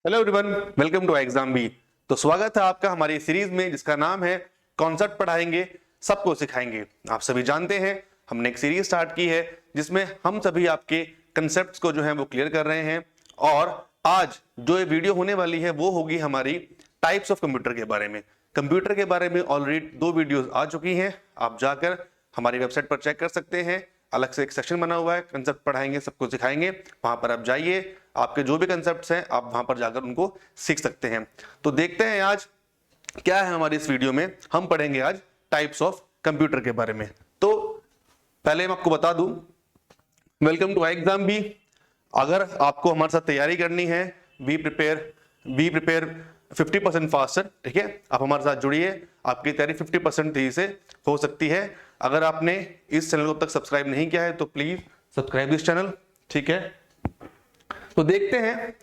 Hello everyone, welcome to exam B. तो स्वागत है आपका हमारी सीरीज में जिसका नाम है कॉन्सेप्ट पढ़ाएंगे सबको सिखाएंगे। आप सभी जानते हैं हमने एक सीरीज स्टार्ट की है जिसमें हम सभी आपके कंसेप्ट्स को जो है वो क्लियर कर रहे हैं। और आज जो ये वीडियो होने वाली है वो होगी हमारी टाइप्स ऑफ कंप्यूटर के बारे में। कंप्यूटर के बारे में ऑलरेडी 2 वीडियोस आ चुकी हैं, आप जाकर हमारी वेबसाइट पर चेक कर सकते हैं। अलग से एक सेक्शन बना हुआ है कंसेप्ट पढ़ाएंगे सबको सिखाएंगे, वहां पर आप जाइए, आपके जो भी कंसेप्ट्स हैं आप वहां पर जाकर उनको सीख सकते हैं। तो देखते हैं आज क्या है हमारी इस वीडियो में। हम पढ़ेंगे आज टाइप्स ऑफ कंप्यूटर के बारे में। तो पहले मैं आपको बता दूं, वेलकम टू एग्जाम बी। अगर आपको हमारे साथ तैयारी करनी है, बी प्रिपेयर 50% फास्टर, ठीक है, आप हमारे साथ जुड़िए, आपकी तैयारी 50% तेजी से हो सकती है। अगर आपने इस चैनल को अब तक सब्सक्राइब नहीं किया है तो प्लीज सब्सक्राइब दिस चैनल, ठीक है। तो देखते हैं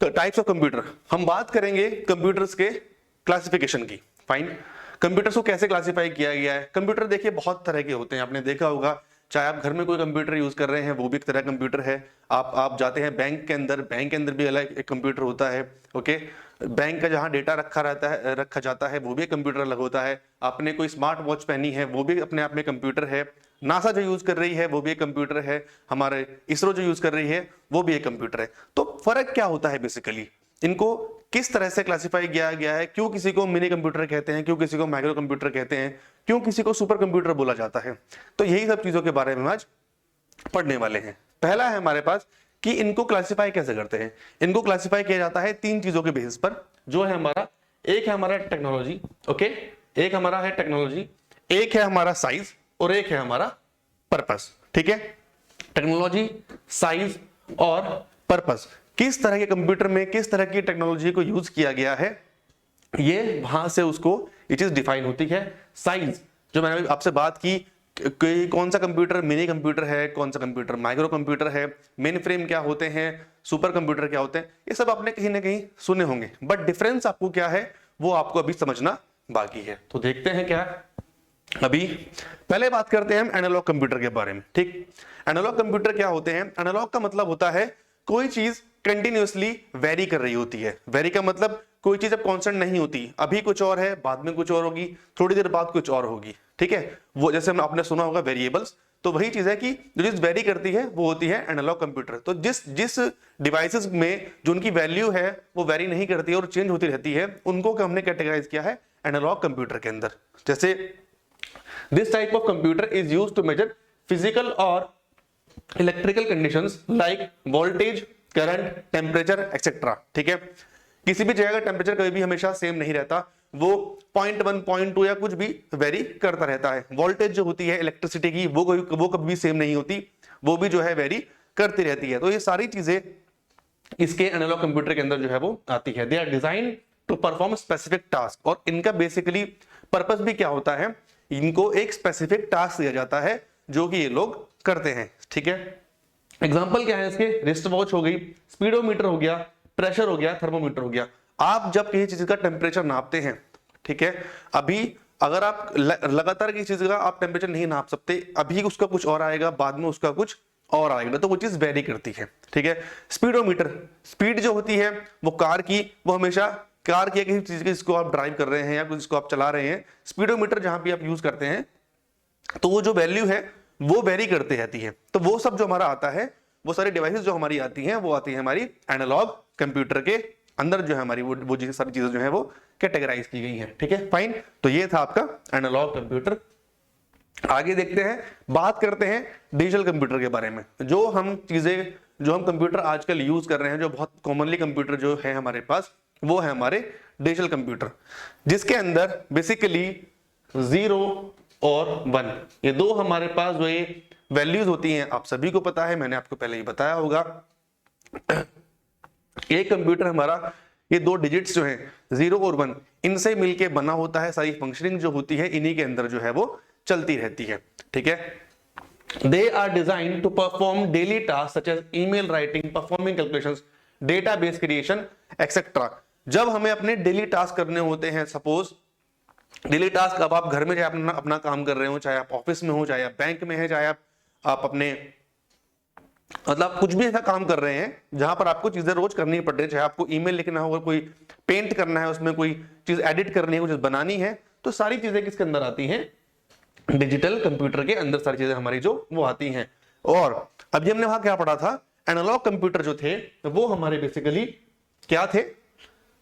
टाइप्स ऑफ कंप्यूटर। हम बात करेंगे कंप्यूटर्स के क्लासिफिकेशन की। फाइन, कंप्यूटर्स को कैसे क्लासिफाई किया गया है। कंप्यूटर देखिए बहुत तरह के होते हैं, आपने देखा होगा, चाहे आप घर में कोई कंप्यूटर यूज कर रहे हैं वो भी एक तरह का कंप्यूटर है। आप जाते हैं बैंक के अंदर भी अलग एक कंप्यूटर होता है। ओके, बैंक का जहां डेटा रखा जाता है वो भी एक कंप्यूटर अलग होता है। आपने कोई स्मार्ट वॉच पहनी है वो भी अपने आप में कंप्यूटर है। नासा जो यूज कर रही है वो भी एक कंप्यूटर है। हमारे इसरो जो यूज कर रही है वो भी एक कंप्यूटर है। तो फर्क क्या होता है बेसिकली, इनको किस तरह से क्लासिफाई किया गया है, क्यों किसी को मिनी कंप्यूटर कहते हैं, क्यों किसी को माइक्रो कंप्यूटर कहते हैं, क्यों किसी को सुपर कंप्यूटर बोला जाता है। तो यही सब चीजों के बारे में आज पढ़ने वाले हैं। पहला है हमारे पास कि इनको क्लासिफाई कैसे करते हैं। इनको क्लासिफाई किया जाता है 3 चीजों के बेसिस पर, जो है हमारा, एक है हमारा टेक्नोलॉजी, ओके, एक हमारा है टेक्नोलॉजी, एक है हमारा साइज और एक है हमारा पर्पस, ठीक है। टेक्नोलॉजी, साइज और पर्पस, किस तरह के कंप्यूटर में किस तरह की टेक्नोलॉजी को यूज किया गया है, ये वहां से उसको ये चीज डिफाइन होती है। साइज, जो मैंने आपसे बात की कि कौन सा कंप्यूटर मिनी कंप्यूटर है, कौन सा कंप्यूटर माइक्रो कंप्यूटर है, मेन फ्रेम क्या होते हैं, सुपर कंप्यूटर क्या होते हैं, ये सब आपने कहीं ना कहीं सुने होंगे, बट डिफरेंस आपको क्या है वो आपको अभी समझना बाकी है। तो देखते हैं क्या अभी। पहले बात करते हैं हम एनालॉग कंप्यूटर के बारे में, ठीक। एनालॉग कंप्यूटर क्या होते हैं। एनालॉग का मतलब होता है कोई चीज कंटिन्यूअसली वेरी कर रही होती है। वेरी का मतलब कोई चीज अब कांस्टेंट नहीं होती, अभी कुछ और है बाद में कुछ और होगी, थोड़ी देर बाद कुछ और होगी, ठीक है। वो जैसे आपने सुना होगा वेरिएबल्स, तो वही चीज है कि जो चीज वेरी करती है वो होती है एनालॉग कंप्यूटर। तो जिस डिवाइसेस में जो उनकी वैल्यू है वो वेरी नहीं करती है और चेंज होती रहती है, उनको हमने कैटेगराइज किया है एनालॉग कंप्यूटर के अंदर। जैसे this type of computer is used to measure physical और electrical conditions like voltage, current, temperature et cetera, ठीक है। किसी भी जगह का टेम्परेचर कभी भी हमेशा सेम नहीं रहता, वो 0.1 0.2 या कुछ भी वेरी करता रहता है। वोल्टेज जो होती है इलेक्ट्रिसिटी की वो कभी भी सेम नहीं होती, वो भी जो है वेरी करती रहती है। तो ये सारी चीजें इसके एनालॉग कंप्यूटर के अंदर जो है वो आती है। They are design to perform specific task, और इनका बेसिकली पर्पस भी क्या होता है, इनको एक स्पेसिफिक टास्क दिया जाता है जो कि ये लोग करते हैं, ठीक है। एग्जाम्पल क्या है इसके, रिस्ट वॉच हो गई, स्पीडोमीटर हो गया, प्रेशर हो गया, थर्मोमीटर हो गया। आप जब किसी चीज का टेम्परेचर नापते हैं, ठीक है, अभी अगर आप लगातार किसी चीज का आप टेम्परेचर नहीं नाप सकते, अभी उसका कुछ और आएगा, बाद में उसका कुछ और आएगा, तो वो चीज वेरी करती है, ठीक है। स्पीडोमीटर, स्पीड जो होती है वो कार की, वो हमेशा कार की किसी चीज की जिसको आप ड्राइव कर रहे हैं या जिसको आप चला रहे हैं, स्पीडोमीटर जहां भी आप यूज करते हैं तो वो जो वैल्यू है वो वेरी करती रहती है। तो वो सब जो हमारा आता है, वो सारी डिवाइसेस जो हमारी आती हैं वो आती है हमारी एनालॉग कंप्यूटर के अंदर, जो है हमारी वो सारी चीजें जो है वो कैटेगराइज की गई हैं, ठीक है, फाइन। तो ये था आपका एनालॉग कंप्यूटर। आगे देखते हैं, बात करते हैं डिजिटल कंप्यूटर के बारे में। जो हम कंप्यूटर आजकल यूज कर रहे हैं, जो बहुत कॉमनली कंप्यूटर जो है हमारे पास, वो है हमारे डिजिटल कंप्यूटर, जिसके अंदर बेसिकली 0 और 1, ये दो हमारे पास जो ये वैल्यूज होती हैं, आप सभी को पता है, मैंने आपको पहले ही बताया होगा। एक कंप्यूटर हमारा ये 2 डिजिट्स जो हैं 0 और 1, इनसे मिलके बना होता है। सारी फंक्शनिंग जो होती है इन्हीं के अंदर जो है वो चलती रहती है, ठीक है। They are design to perform daily task such as email writing, performing calculations, database creation etcetera. जब हमें अपने डेली टास्क करने होते हैं, सपोज डेली टास्क, अब आप घर में अपना काम कर रहे हो, चाहे आप ऑफिस में हो, चाहे आप बैंक में है, चाहे आप अपने मतलब आप कुछ भी ऐसा काम कर रहे हैं जहां पर आपको चीजें रोज करनी पड़ रही है, चाहे आपको ईमेल लिखना हो, कोई पेंट करना है, उसमें कोई चीज एडिट करनी है, कुछ बनानी है, तो सारी चीजें किसके अंदर आती हैं, डिजिटल कंप्यूटर के अंदर सारी चीजें हमारी जो वो आती हैं। और अभी हमने वहां क्या पढ़ा था, एनालॉग कंप्यूटर जो थे वो हमारे बेसिकली क्या थे,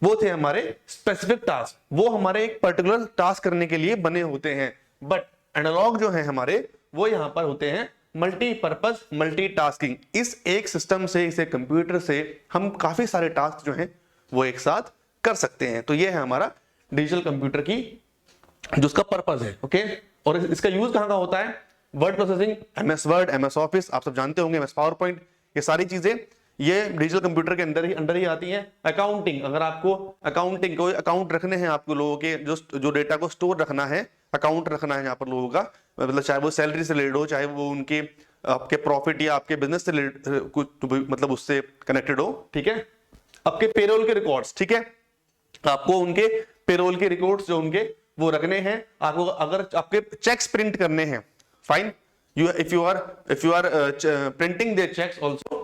वो थे हमारे स्पेसिफिक टास्क, वो हमारे एक पर्टिकुलर टास्क करने के लिए बने होते हैं। बट एनालॉग जो है हमारे, वो यहां पर होते हैं मल्टीपर्पज मल्टीटास्किंग। इस एक सिस्टम से, इस एक कंप्यूटर से हम काफी सारे टास्क जो हैं वो एक साथ कर सकते हैं। तो ये है हमारा डिजिटल कंप्यूटर की जो उसका पर्पज है। ओके, और इसका यूज कहां होता है, word processing, MS word, MS office, आप सब जानते होंगे, एमएस पावर पॉइंट, ये सारी चीजें ये डिजिटल कंप्यूटर के अंदर ही आती हैं। अकाउंटिंग, अगर आपको अकाउंटिंग कोई अकाउंट रखने हैं, आपको लोगों के जो डेटा को स्टोर रखना है, अकाउंट रखना है यहाँ पर लोगों का, मतलब चाहे वो सैलरी से रिलेटेड हो, चाहे वो उनके आपके प्रॉफिट या आपके बिजनेस से कुछ मतलब उससे कनेक्टेड हो, ठीक है, आपके पेरोल के रिकॉर्ड्स, ठीक है, आपको उनके पेरोल के रिकॉर्ड्स जो उनके वो रखने हैं, आपको अगर आपके चेक्स प्रिंट करने हैं, fine, if you are printing their cheques also,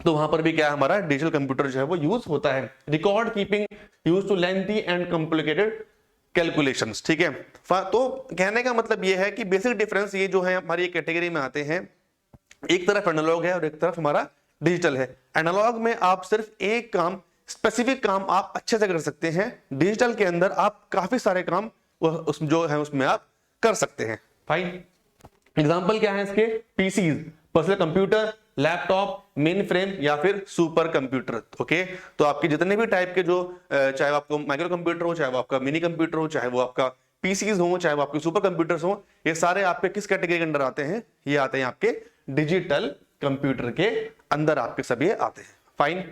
तो वहां पर भी क्या हमारा डिजिटल कंप्यूटर जो है वो यूज होता है। Record keeping use to lengthy and complicated calculations, ठीक है। तो कहने का मतलब ये है कि बेसिक डिफरेंस ये जो है हमारी कैटेगरी में आते हैं, एक तरफ एनालॉग है और एक तरफ हमारा डिजिटल है। एनालॉग में आप सिर्फ एक काम, स्पेसिफिक काम आप अच्छे से कर सकते हैं, डिजिटल के अंदर आप काफी सारे काम जो है उसमें आप कर सकते हैं। फाइन, एग्जाम्पल क्या है इसके, PCs, personal computer, laptop, mainframe या फिर सुपर कंप्यूटर। ओके, तो आपके जितने भी टाइप के जो चाहे आपको माइक्रो कंप्यूटर हो, चाहे वो आपका मिनी कंप्यूटर हो, चाहे वो आपका पीसीज हो, चाहे वो आपके सुपर कंप्यूटर्स हो, ये सारे आपके किस कैटेगरी के अंदर आते हैं, ये आते हैं आपके डिजिटल कंप्यूटर के अंदर, आपके सभी आते हैं। फाइन,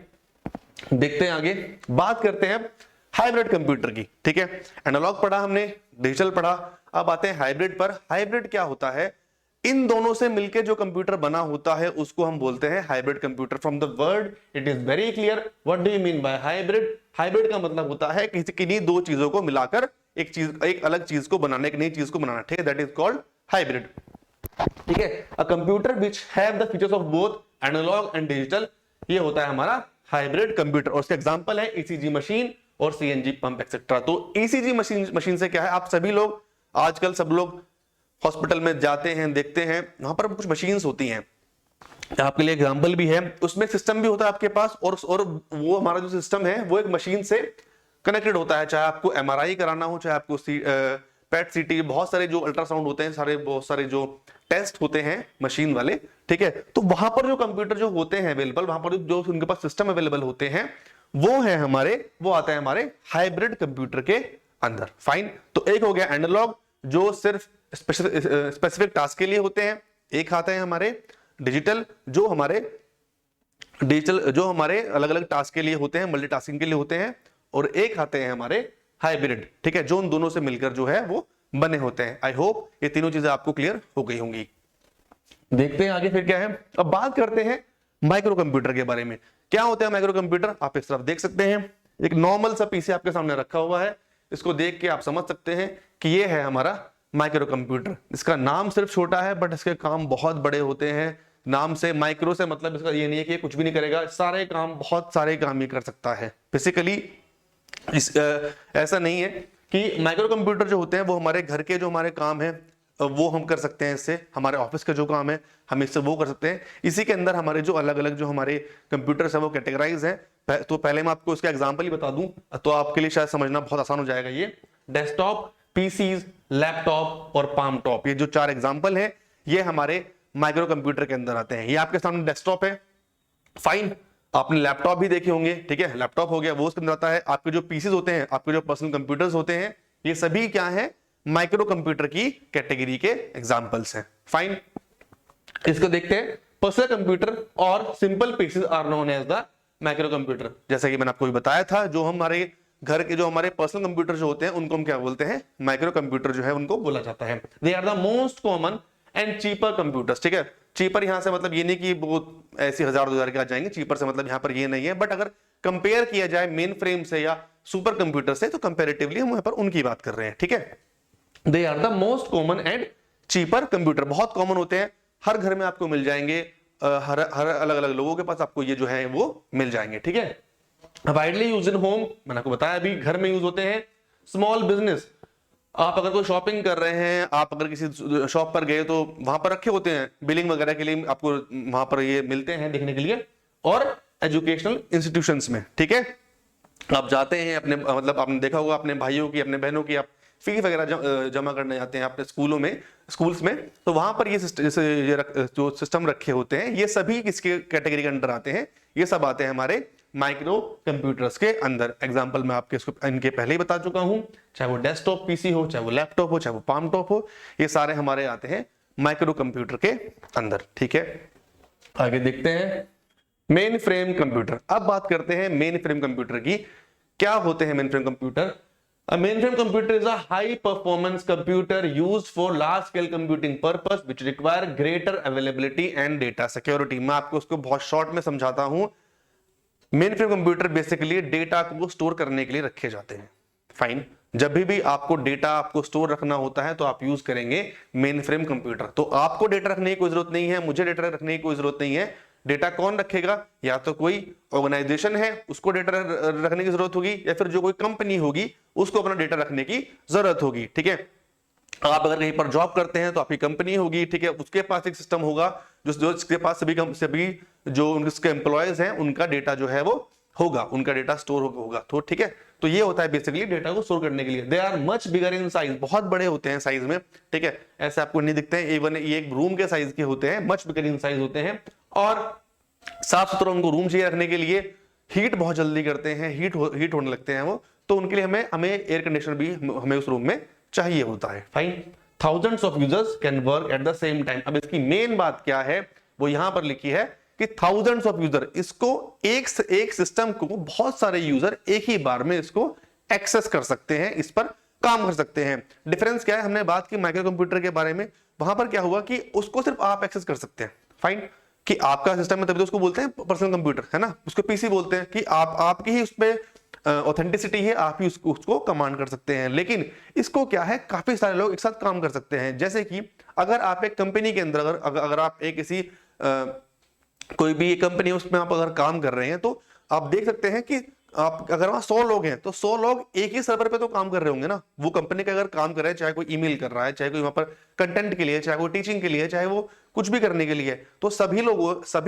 देखते हैं आगे, बात करते हैं हाइब्रिड कंप्यूटर की, ठीक है। एनालॉग पढ़ा हमने, डिजिटल पढ़ा, अब आते हैं हाइब्रिड पर। हाइब्रिड क्या होता है, इन दोनों से मिलकर जो कंप्यूटर बना होता है उसको हम बोलते हैं hybrid computer. From the word it is very clear, what do you mean by hybrid. Hybrid का मतलब होता है किसी किन्हीं दो चीजों को मिलाकर एक चीज, एक अलग चीज को बनाना, एक नई चीज को बनाना, ठीक है, दैट इज कॉल्ड हाइब्रिड, ठीक है। A computer which have the features of both analogue and digital, ये होता है हमारा हाइब्रिड कंप्यूटर। और उसके एग्जांपल है ईसीजी मशीन और सीएनजी पंप एक्सेट्रा। तो ईसीजी मशीन से क्या है, आप सभी लोग आजकल सब लोग हॉस्पिटल में जाते हैं, देखते हैं, वहां पर कुछ मशीन्स होती हैं, आपके लिए एग्जांपल भी है, उसमें सिस्टम भी होता है आपके पास, और वो हमारा जो सिस्टम है वो एक मशीन से कनेक्टेड होता है। चाहे आपको एमआरआई कराना हो, चाहे आपको पेट सीटी, बहुत सारे जो अल्ट्रासाउंड होते हैं, सारे बहुत सारे जो टेस्ट होते हैं मशीन वाले, ठीक है, तो वहां पर जो कंप्यूटर जो होते हैं अवेलेबल, वहां पर जो उनके पास सिस्टम अवेलेबल होते हैं, वो है हमारे, वो आता है हमारे हाइब्रिड कंप्यूटर के अंदर। फाइन, तो एक हो गया एनालॉग जो सिर्फ स्पेसिफिक टास्क के लिए होते हैं, एक आता है हमारे डिजिटल जो हमारे अलग अलग टास्क के लिए होते हैं, मल्टीटास्किंग के लिए होते हैं, और एक आते हैं हमारे हाइब्रिड, ठीक है, जो उन दोनों से मिलकर जो है वो बने होते हैं। आई होप ये तीनों चीजें आपको क्लियर हो गई होंगी। देखते हैं आगे फिर क्या है। अब बात करते हैं माइक्रो कंप्यूटर के बारे में। क्या होता है माइक्रो कंप्यूटर, आप इस तरफ देख सकते हैं, एक नॉर्मल सा पीसी आपके सामने रखा हुआ है, इसको देख के आप समझ सकते हैं कि ये है हमारा माइक्रो कंप्यूटर। इसका नाम सिर्फ छोटा है बट इसके काम बहुत बड़े होते हैं। नाम से माइक्रो से मतलब इसका ये नहीं है कि कुछ भी नहीं करेगा, सारे काम, बहुत सारे काम ये कर सकता है। बेसिकली ऐसा नहीं है कि माइक्रो कंप्यूटर जो होते हैं वो हमारे घर के जो हमारे काम है वो हम कर सकते हैं इससे, हमारे ऑफिस का जो काम है हम इससे वो कर सकते हैं। इसी के अंदर हमारे जो अलग अलग जो हमारे कंप्यूटर्स है वो कैटेगराइज हैं। तो पहले मैं आपको इसका एग्जांपल ही बता दूं तो आपके लिए शायद समझना बहुत आसान हो जाएगा। ये डेस्कटॉप, पीसीज, लैपटॉप और पाम टॉप, ये जो चार एग्जांपल हैं ये हमारे माइक्रो कंप्यूटर के अंदर आते हैं। ये आपके सामने डेस्कटॉप है, फाइन, आपने लैपटॉप भी देखे होंगे, ठीक है, लैपटॉप हो गया, वो उसके अंदर आता है। आपके जो पीसीज होते हैं, आपके जो पर्सनल कंप्यूटर्स होते हैं, ये सभी क्या है, माइक्रो कंप्यूटर की कैटेगरी के एग्जांपल्स हैं। फाइन, इसको देखते हैं। पर्सनल कंप्यूटर और simple PCs are known as the micro computer. जैसा कि मैंने आपको बताया था, जो हमारे घर के जो हमारे पर्सनल कंप्यूटर जो होते हैं उनको हम क्या बोलते हैं, माइक्रो कंप्यूटर जो है उनको बोला जाता है। They are the most common and cheaper computers, ठीक है। चीपर यहां से मतलब ये नहीं कि वो ऐसे 1000-2000 के आ जाएंगे, चीपर से मतलब यहां पर ये नहीं है, बट अगर कंपेयर किया जाए मेन फ्रेम से या सुपर कंप्यूटर से तो कंपेरेटिवली हम यहां पर उनकी बात कर रहे हैं, ठीक है। They are the most common and cheaper computer, बहुत कॉमन होते हैं, हर घर में आपको मिल जाएंगे। हर अलग अलग लोगों के पास आपको ये जो है वो मिल जाएंगे, ठीक है। वाइडली यूज इन होम, मैंने आपको बताया अभी, घर में यूज होते हैं। स्मॉल बिजनेस, आप अगर कोई शॉपिंग कर रहे हैं, आप अगर किसी शॉप पर गए तो वहां पर रखे होते हैं बिलिंग वगैरह के लिए, आपको वहां पर ये मिलते हैं देखने के लिए। और एजुकेशनल इंस्टीट्यूशंस में, ठीक है, आप जाते हैं अपने, मतलब आपने देखा होगा अपने भाइयों की, अपने बहनों की आप फीस वगैरह जमा करने जाते हैं अपने स्कूल्स में, तो वहां पर ये जो सिस्टम रखे होते हैं, ये सभी किसके कैटेगरी के अंदर आते हैं? ये सब आते हैं हमारे माइक्रो कंप्यूटर्स के अंदर। एग्जांपल मैं आपके इनके पहले ही बता चुका हूं, चाहे वो डेस्कटॉप पीसी हो, चाहे वो लैपटॉप हो, चाहे वो पाम टॉप हो, ये सारे हमारे आते हैं माइक्रो कंप्यूटर के अंदर, ठीक है। आगे देखते हैं मेन फ्रेम कंप्यूटर। अब बात करते हैं मेन फ्रेम कंप्यूटर की। क्या होते हैं main frame computer? A mainframe computer is a high performance computer used for large scale computing purpose which require greater availability and data security। मैं आपको उसको बहुत शॉर्ट में समझाता हूं। Main frame computer basically data को स्टोर करने के लिए रखे जाते हैं। फाइन, जब भी आपको डेटा आपको स्टोर रखना होता है तो आप यूज करेंगे मेन फ्रेम कंप्यूटर। तो आपको डेटा रखने की कोई जरूरत नहीं है, मुझे डेटा रखने की कोई जरूरत नहीं है। डेटा कौन रखेगा? या तो कोई ऑर्गेनाइजेशन है उसको डेटा रखने की जरूरत होगी, या फिर जो कोई कंपनी होगी उसको अपना डेटा रखने की जरूरत होगी, ठीक है। आप अगर कहीं पर जॉब करते हैं तो आपकी कंपनी होगी, ठीक है, उसके पास एक सिस्टम होगा जो इसके पास सभी जो उनके एम्प्लॉयज हैं उनका डेटा जो है वो होगा, उनका डेटा स्टोर होगा। तो ठीक है, तो ये होता है बेसिकली डेटा को स्टोर करने के लिए। They are much bigger in size, बहुत बड़े होते हैं साइज में, ठीक है, ऐसे आपको नहीं दिखते हैं, इवन ये एक रूम के साइज के होते हैं, मच बिगर इन साइज होते हैं। और साफ सुथरा उनको रूम चाहिए रखने के लिए, हीट बहुत जल्दी करते हैं, हीट होने लगते हैं वो, तो उनके लिए हमें एयर कंडीशनर भी हमें उस रूम में चाहिए होता है। Fine, thousands of users can work at the same time. अब इसकी मेन बात क्या है वो यहां पर लिखी है कि थाउजेंड्स ऑफ यूजर, इसको एक सिस्टम को बहुत सारे यूजर एक ही बार में इसको एक्सेस कर सकते हैं, इस पर काम कर सकते हैं। डिफरेंस क्या है? हमने बात की माइक्रो कंप्यूटर के बारे में, वहां पर क्या हुआ कि उसको सिर्फ आप एक्सेस कर सकते हैं। फाइन, कि आपका सिस्टम है तभी तो उसको बोलते हैं पर्सनल कंप्यूटर, है ना, उसको पीसी बोलते हैं कि आपकी ही उसपे ऑथेंटिसिटी है, आप ही उसको कमांड कर सकते हैं। लेकिन इसको क्या है, काफी सारे लोग एक साथ काम कर सकते हैं। जैसे कि अगर आप एक कंपनी के अंदर अगर आप एक किसी कोई भी एक कंपनी है उसमें आप अगर काम कर रहे हैं तो आप देख सकते हैं कि आप अगर वहां 100 लोग हैं तो 100 लोग एक ही सर्वर पे तो काम कर रहे होंगे ना। वो कंपनी का अगर काम कर रहा है, चाहे कोई ईमेल कर रहा है, चाहे कोई वहां पर कंटेंट के लिए, चाहे वो टीचिंग के लिए, चाहे वो कुछ भी करने के लिए, तो सभी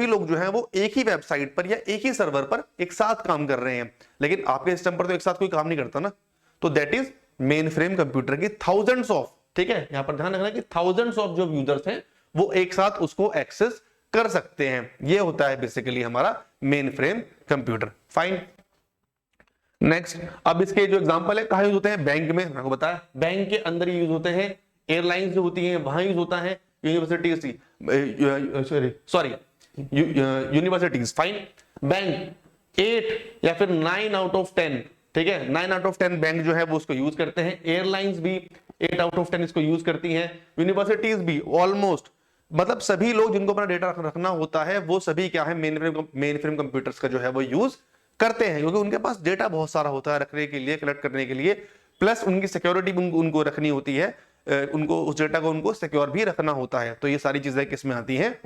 लोग जो है वो एक ही वेबसाइट पर या एक ही सर्वर पर एक साथ काम कर रहे हैं। लेकिन आपके सिस्टम पर तो एक साथ कोई काम नहीं करता ना। तो that is main frame computer की थाउजेंड्स ऑफ, ठीक है, यहां पर ध्यान रखना कि थाउजेंड्स ऑफ जो यूजर्स हैं वो एक साथ उसको एक्सेस कर सकते हैं। ये होता है बेसिकली हमारा main frame computer. Fine, next, अब इसके जो एग्जांपल है कहां यूज होते हैं? बैंक में, मैंने आपको बताया बैंक के अंदर यूज होते हैं, एयरलाइंस जो होती हैं वहां यूज होता है, यूनिवर्सिटीज, फाइन, बैंक 8 या फिर 9 आउट ऑफ 10, ठीक है, 9 आउट ऑफ 10 बैंक जो है वो उसको यूज करते हैं। एयरलाइंस भी 8 आउट ऑफ 10 इसको यूज करती हैं। यूनिवर्सिटीज भी ऑलमोस्ट, मतलब सभी लोग जिनको अपना डेटा रखना होता है वो सभी क्या है, मेन फ्रेम कंप्यूटर्स का जो है वो यूज करते हैं, क्योंकि उनके पास डेटा बहुत सारा होता है रखने के लिए, कलेक्ट करने के लिए, प्लस उनकी सिक्योरिटी भी उनको रखनी होती है, उनको उस डेटा को उनको सिक्योर भी रखना होता है। तो ये सारी चीजें किसमें आती हैं?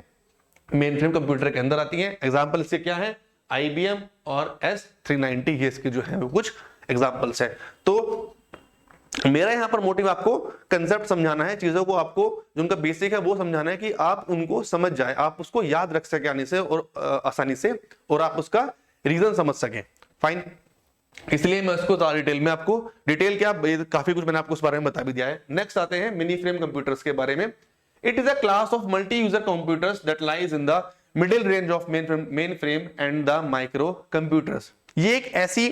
मेन फ्रेम कंप्यूटर के अंदर आती हैं। एग्जाम्पल इससे क्या है? IBM और S390, ये इसके जो है वो कुछ एग्जाम्पल्स है। तो मेरा यहां पर मोटिव आपको कंसेप्ट समझाना है, चीजों को आपको जो उनका बेसिक है वो समझाना है कि आप उनको समझ जाए, आप उसको याद रख सके आसानी से, और आप उसका रीजन समझ सके। फाइन, इसलिए मैं इसको डिटेल में आपको क्या काफी कुछ मैंने आपको उस बारे में बता भी दिया है। नेक्स्ट आते हैं मिनी फ्रेम कंप्यूटर्स के बारे में। It is a class of multi user computers that lies in the middle range of main frame and the micro computers. ये एक ऐसी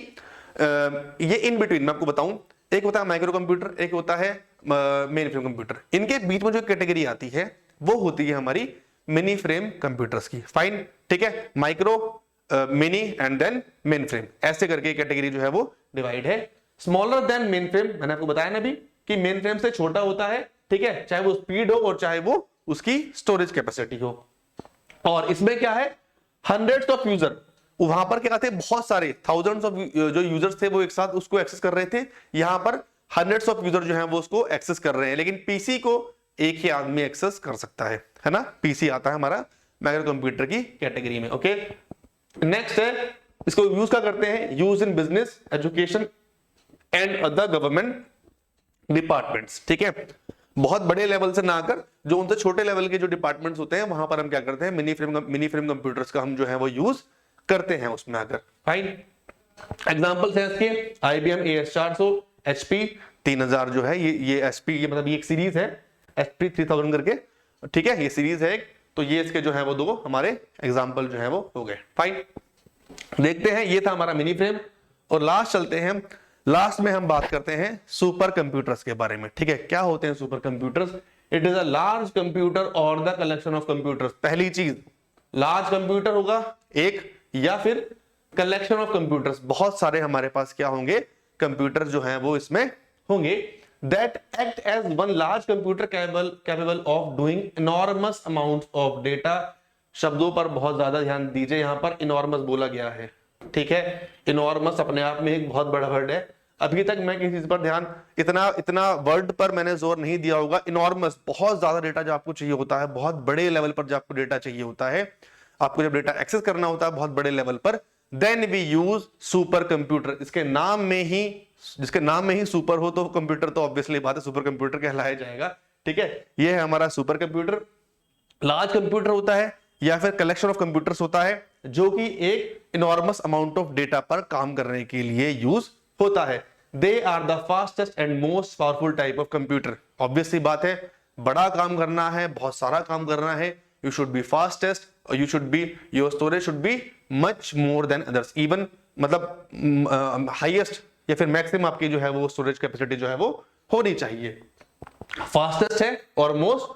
ये इन बिटवीन, मैं आपको बताऊं, एक होता है माइक्रो कंप्यूटर, एक होता है मेन फ्रेम कंप्यूटर। इनके बीच में जो कैटेगरी आती है वो होती है हमारी मिनी फ्रेम कंप्यूटर्स की। फाइन, ठीक है, micro, mini and then mainframe, ऐसे करके कैटेगरी जो है वो डिवाइड है। स्मॉलर देन मेन फ्रेम, मैंने आपको बताया ना भी कि मेन फ्रेम से छोटा होता है, ठीक है, चाहे वो स्पीड हो और चाहे वो उसकी स्टोरेज कैपेसिटी हो। और इसमें क्या है, हंड्रेड्स ऑफ यूजर, वहां पर क्या थे, बहुत सारे थाउजेंड्स ऑफ जो यूजर्स थे वो एक साथ उसको एक्सेस कर रहे थे। यहां पर हंड्रेड्स ऑफ यूजर जो है वो उसको एक्सेस कर रहे हैं, लेकिन पीसी को एक ही आदमी एक्सेस कर सकता है ना। पीसी आता है हमारा माइक्रो कंप्यूटर की कैटेगरी में। ओके, नेक्स्ट है, इसको यूज क्या करते हैं, use in business, education and other government departments. ठीक है, बहुत बड़े लेवल से ना आकर जो उनसे छोटे लेवल के जो डिपार्टमेंट्स होते हैं वहां पर हम क्या करते हैं, मिनी फ्रेम कंप्यूटर्स का हम जो है वो यूज करते हैं उसमें आकर। फाइन, एग्जांपल्स हैं इसके, IBM AS400, HP 3000 जो है ये HP, ये मतलब ये एक सीरीज है HP 3000 करके। ठीक है, ये सीरीज है एक, तो ये इसके जो है वो दो हमारे एग्जांपल जो है वो हो गए। फाइन, देखते हैं, ये था हमारा मिनी फ्रेम। और लास्ट चलते हैं, लास्ट में हम बात करते हैं सुपर कंप्यूटर्स के बारे में। ठीक है, क्या होते हैं super computers? It is a large computer और द कलेक्शन ऑफ कंप्यूटर्स। पहली चीज, लार्ज कंप्यूटर होगा एक, या फिर कलेक्शन ऑफ कंप्यूटर्स, बहुत सारे हमारे पास क्या होंगे, कंप्यूटर जो हैं वो इसमें होंगे, that act as one large computer capable of doing enormous amount of data. शब्दों पर बहुत ज्यादा ध्यान दीजिए, यहां पर इनॉर्मस बोला गया है। ठीक है, इनॉर्मस अपने आप में एक बहुत बड़ा वर्ड है। अभी तक मैं किसी चीज पर ध्यान इतना वर्ड पर मैंने जोर नहीं दिया होगा। इनॉर्मस, बहुत ज्यादा डेटा जो आपको चाहिए होता है, बहुत बड़े लेवल पर जो आपको डेटा चाहिए होता है, आपको जब डेटा एक्सेस करना होता है बहुत बड़े लेवल पर, then we use super computer. इसके नाम में ही, जिसके नाम में ही सुपर हो तो कंप्यूटर तो ऑब्वियसली बात है सुपर कंप्यूटर कहलाया जाएगा। ठीक है, ये है हमारा सुपर कंप्यूटर। लार्ज कंप्यूटर होता है या फिर कलेक्शन ऑफ कंप्यूटर्स होता है जो कि एक इनॉर्मस अमाउंट ऑफ डेटा पर काम करने के लिए यूज होता है। They are the fastest and most powerful type of computer. Obviously बात है, बड़ा काम करना है, बहुत सारा काम करना है, you should be fastest, you should be, your storage should be much more than others, even मतलब हाईएस्ट या फिर मैक्सिमम आपकी जो है वो स्टोरेज कैपेसिटी जो है वो होनी चाहिए। फास्टेस्ट है और मोस्ट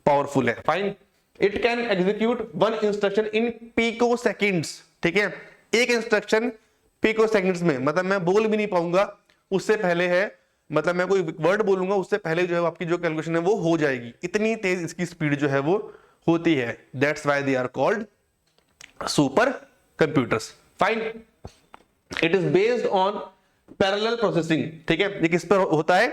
पावरफुल है। Fine, it can execute one instruction in picoseconds. ठीक है, एक इंस्ट्रक्शन पिको सेकेंड्स में, मतलब मैं बोल भी नहीं पाऊंगा उससे पहले है, मतलब मैं कोई वर्ड बोलूंगा उससे पहले जो है आपकी जो कैलकुलेशन है वो हो जाएगी, इतनी तेज इसकी स्पीड जो है वो होती है। That's why they are called super computers. Fine, it is based on parallel processing. ठीक है, ये किस पर होता है,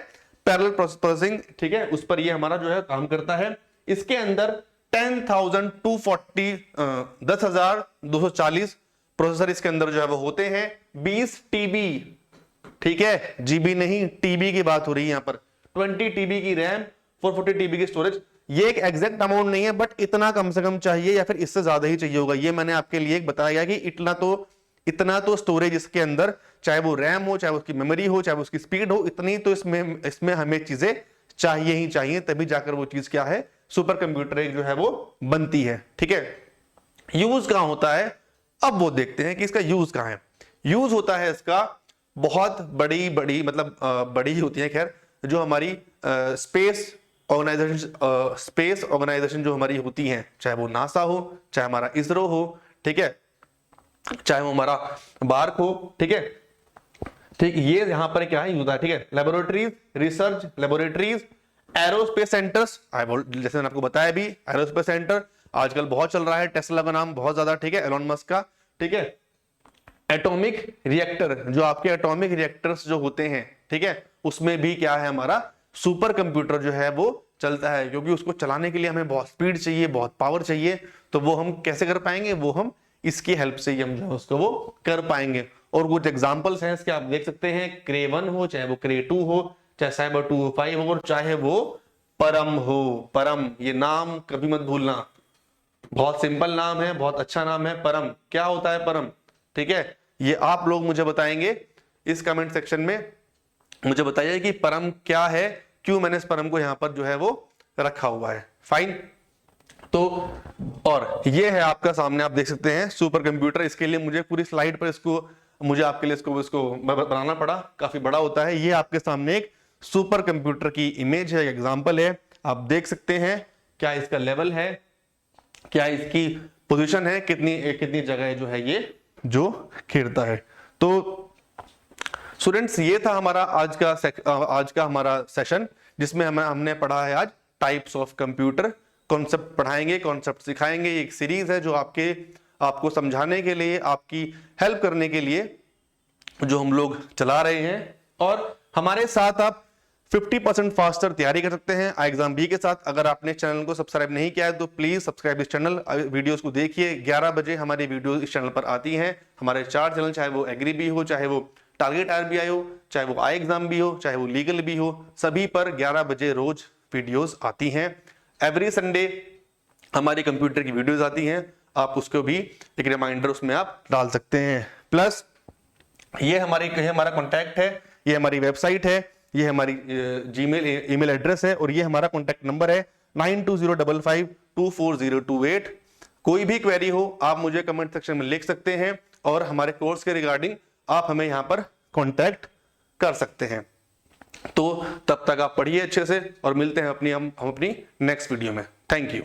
पैरेलल प्रोसेसिंग। ठीक है, उस पर ये हमारा जो है काम करता है। इसके अंदर 10,240 प्रोसेसर इसके अंदर जो है वो होते हैं। 20 TB, ठीक है, GB नहीं, TB की बात हो रही है यहाँ पर। 20 TB की रैम, 440 TB की स्टोरेज। ये एक एग्जैक्ट अमाउंट नहीं है, बट इतना कम से कम चाहिए या फिर इससे ज्यादा ही चाहिए होगा। ये मैंने आपके लिए एक बताया कि इतना तो स्टोरेज इसके अंदर, चाहे वो रैम हो, चाहे उसकी मेमोरी हो, चाहे उसकी स्पीड हो, इतनी तो इसमें हमें चीजें चाहिए ही चाहिए, तभी जाकर वो चीज क्या है, सुपर कंप्यूटर एक जो है वो बनती है। ठीक है, यूज कहां होता है, अब वो देखते हैं कि इसका यूज कहां है। यूज होता है इसका बहुत बड़ी मतलब बड़ी होती है, खैर जो हमारी स्पेस ऑर्गेनाइजेशन जो हमारी होती हैं, चाहे वो नासा हो, चाहे हमारा इसरो हो, ठीक है, चाहे वो हमारा बार्क हो। ठीक है, ठीक, ये यहां पर क्या है होता है। ठीक है, laboratories, research laboratories, aerospace centres, जैसे मैंने आपको बताया भी, एरोस्पेस सेंटर आजकल बहुत चल रहा है, टेस्ला का नाम बहुत ज्यादा, ठीक है, एलोन मस्क का। ठीक है, एटॉमिक रिएक्टर, जो आपके एटॉमिक रिएक्टर्स जो होते हैं, ठीक है, उसमें भी क्या है, हमारा सुपर कंप्यूटर जो है वो चलता है, क्योंकि उसको चलाने के लिए हमें बहुत स्पीड चाहिए, बहुत पावर चाहिए। तो वो हम कैसे कर पाएंगे, वो हम इसकी हेल्प से ही हम जो उसको वो कर पाएंगे। और कुछ एग्जांपल्स हैं इसके, आप देख सकते हैं, क्रे 1 हो, चाहे वो क्रे 2 हो, चाहे साइबर 205 हो, और चाहे वो परम हो। परम, ये नाम कभी मत भूलना, बहुत सिंपल नाम है, बहुत अच्छा नाम है, परम। क्या होता है परम, ठीक है, ये आप लोग मुझे बताएंगे इस कमेंट सेक्शन में, मुझे बताइए कि परम क्या है, क्यों मैंने इस परम को यहां पर जो है वो रखा हुआ है। फाइन, तो और ये है आपका सामने, आप देख सकते हैं सुपर कंप्यूटर। इसके लिए मुझे पूरी स्लाइड पर मुझे आपके लिए इसको बनाना पड़ा, काफी बड़ा होता है। ये आपके सामने एक सुपर कंप्यूटर की इमेज है, एग्जांपल है, आप देख सकते हैं क्या इसका लेवल है, क्या इसकी पोजीशन है, कितनी जगह जो है ये जो घेरता है। तो स्टूडेंट्स, ये था हमारा आज का हमारा सेशन, जिसमें हमने पढ़ा है आज टाइप्स ऑफ कंप्यूटर। कॉन्सेप्ट पढ़ाएंगे, कॉन्सेप्ट सिखाएंगे। एक सीरीज है जो आपको समझाने के लिए, आपकी हेल्प करने के लिए जो हम लोग चला रहे हैं। और हमारे साथ आप 50% फास्टर तैयारी कर सकते हैं एग्जाम बी के साथ। अगर आपने चैनल को सब्सक्राइब नहीं किया है तो प्लीज सब्सक्राइब इस चैनल, वीडियोस को देखिए। 11 बजे हमारी वीडियो इस चैनल पर आती हैं। हमारे 4 चैनल, चाहे वो एग्री भी हो, चाहे वो टारगेट RBI हो, चाहे वो आई एग्जाम भी हो, चाहे वो लीगल भी हो, सभी पर 11 बजे रोज वीडियोस आती हैं। एवरी संडे हमारी कंप्यूटर की वीडियोस आती हैं, आप उसको भी एक रिमाइंडर उसमें आप डाल सकते हैं। प्लस ये हमारा कॉन्टैक्ट है, ये हमारी वेबसाइट है, ये हमारी जीमेल ईमेल एड्रेस है और ये हमारा कॉन्टैक्ट नंबर है 9205524028। कोई भी क्वेरी हो आप मुझे कमेंट सेक्शन में लिख सकते हैं और हमारे कोर्स के रिगार्डिंग आप हमें यहां पर कॉन्टैक्ट कर सकते हैं। तो तब तक आप पढ़िए अच्छे से और मिलते हैं हम अपनी नेक्स्ट वीडियो में। Thank you.